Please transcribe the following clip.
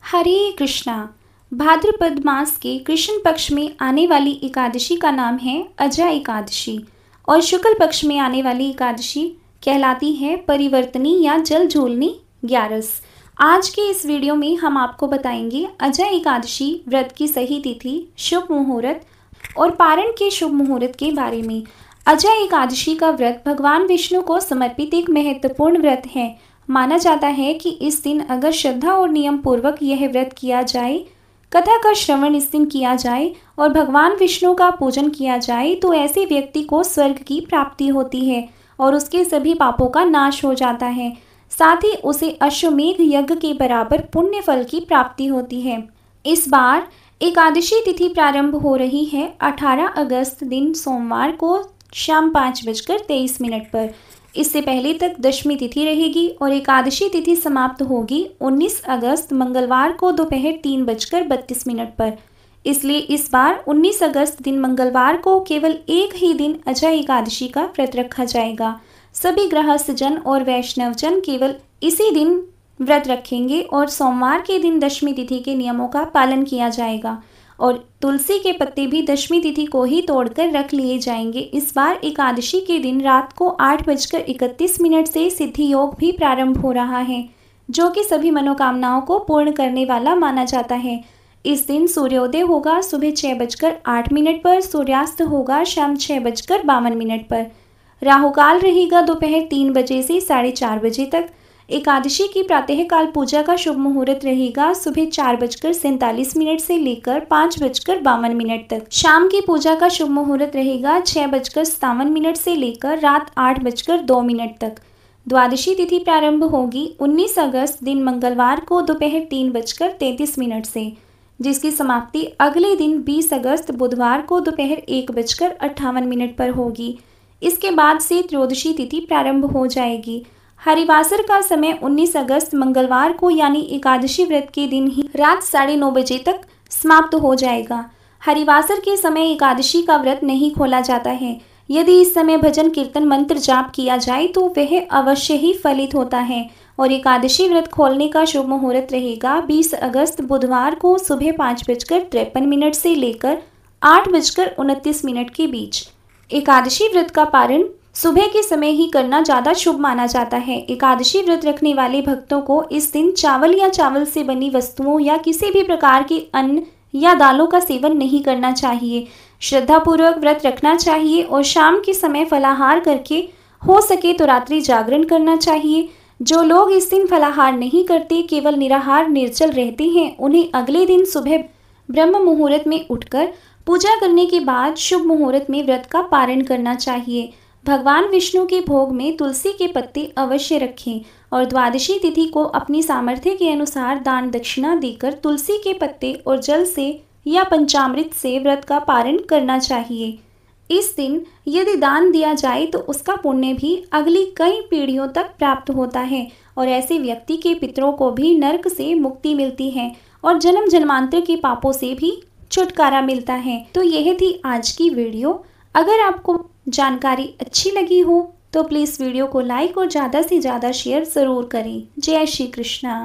हरे कृष्णा। भाद्रपद मास के कृष्ण पक्ष में आने वाली एकादशी का नाम है अजय एकादशी और शुक्ल पक्ष में आने वाली एकादशी कहलाती है परिवर्तनी या जल झूलनी ग्यारस। आज के इस वीडियो में हम आपको बताएंगे अजय एकादशी व्रत की सही तिथि, शुभ मुहूर्त और पारण के शुभ मुहूर्त के बारे में। अजय एकादशी का व्रत भगवान विष्णु को समर्पित एक महत्वपूर्ण व्रत है। माना जाता है कि इस दिन अगर श्रद्धा और नियम पूर्वक यह व्रत किया जाए, कथा का श्रवण इस दिन किया जाए और भगवान विष्णु का पूजन किया जाए तो ऐसे व्यक्ति को स्वर्ग की प्राप्ति होती है और उसके सभी पापों का नाश हो जाता है। साथ ही उसे अश्वमेध यज्ञ के बराबर पुण्य फल की प्राप्ति होती है। इस बार एकादशी तिथि प्रारंभ हो रही है 18 अगस्त दिन सोमवार को शाम 5:23 पर। इससे पहले तक दशमी तिथि रहेगी और एकादशी तिथि समाप्त होगी 19 अगस्त मंगलवार को दोपहर 3:32 पर। इसलिए इस बार 19 अगस्त दिन मंगलवार को केवल एक ही दिन अजय एकादशी का व्रत रखा जाएगा। सभी गृहस्थ जन और वैष्णव जन केवल इसी दिन व्रत रखेंगे और सोमवार के दिन दशमी तिथि के नियमों का पालन किया जाएगा और तुलसी के पत्ते भी दशमी तिथि को ही तोड़कर रख लिए जाएंगे। इस बार एकादशी के दिन रात को 8:31 से सिद्धि योग भी प्रारंभ हो रहा है, जो कि सभी मनोकामनाओं को पूर्ण करने वाला माना जाता है। इस दिन सूर्योदय होगा सुबह 6:08 पर, सूर्यास्त होगा शाम 6:52 पर। राहुकाल रहेगा दोपहर 3 बजे से 4:30 बजे तक। एकादशी की प्रातःकाल पूजा का शुभ मुहूर्त रहेगा सुबह 4:47 से लेकर 5:52 तक। शाम की पूजा का शुभ मुहूर्त रहेगा 6:57 से लेकर रात 8:02 तक। द्वादशी तिथि प्रारंभ होगी 19 अगस्त दिन मंगलवार को दोपहर 3:33 से, जिसकी समाप्ति अगले दिन 20 अगस्त बुधवार को दोपहर 1:58 पर होगी। इसके बाद से त्रयोदशी तिथि प्रारंभ हो जाएगी। हरिवासर का समय 19 अगस्त मंगलवार को यानी एकादशी व्रत के दिन ही रात 9:30 बजे तक समाप्त हो जाएगा। हरिवासर के समय एकादशी का व्रत नहीं खोला जाता है। यदि इस समय भजन कीर्तन मंत्र जाप किया जाए तो वह अवश्य ही फलित होता है और एकादशी व्रत खोलने का शुभ मुहूर्त रहेगा 20 अगस्त बुधवार को सुबह 5:53 से लेकर 8:29 के बीच। एकादशी व्रत का पारण सुबह के समय ही करना ज़्यादा शुभ माना जाता है। एकादशी व्रत रखने वाले भक्तों को इस दिन चावल या चावल से बनी वस्तुओं या किसी भी प्रकार के अन्न या दालों का सेवन नहीं करना चाहिए। श्रद्धापूर्वक व्रत रखना चाहिए और शाम के समय फलाहार करके हो सके तो रात्रि जागरण करना चाहिए। जो लोग इस दिन फलाहार नहीं करते, केवल निराहार निर्जल रहते हैं, उन्हें अगले दिन सुबह ब्रह्म मुहूर्त में उठकर पूजा करने के बाद शुभ मुहूर्त में व्रत का पारण करना चाहिए। भगवान विष्णु के भोग में तुलसी के पत्ते अवश्य रखें और द्वादशी तिथि को अपनी सामर्थ्य के अनुसार दान दक्षिणा देकर तुलसी के पत्ते और जल से या पंचामृत से व्रत का पारण करना चाहिए। इस दिन यदि दान दिया जाए तो उसका पुण्य भी अगली कई पीढ़ियों तक प्राप्त होता है और ऐसे व्यक्ति के पितरों को भी नरक से मुक्ति मिलती है और जन्म जन्मांतर के पापों से भी छुटकारा मिलता है। तो यह थी आज की वीडियो। अगर आपको जानकारी अच्छी लगी हो तो प्लीज़ वीडियो को लाइक और ज़्यादा से ज़्यादा शेयर ज़रूर करें। जय श्री कृष्णा।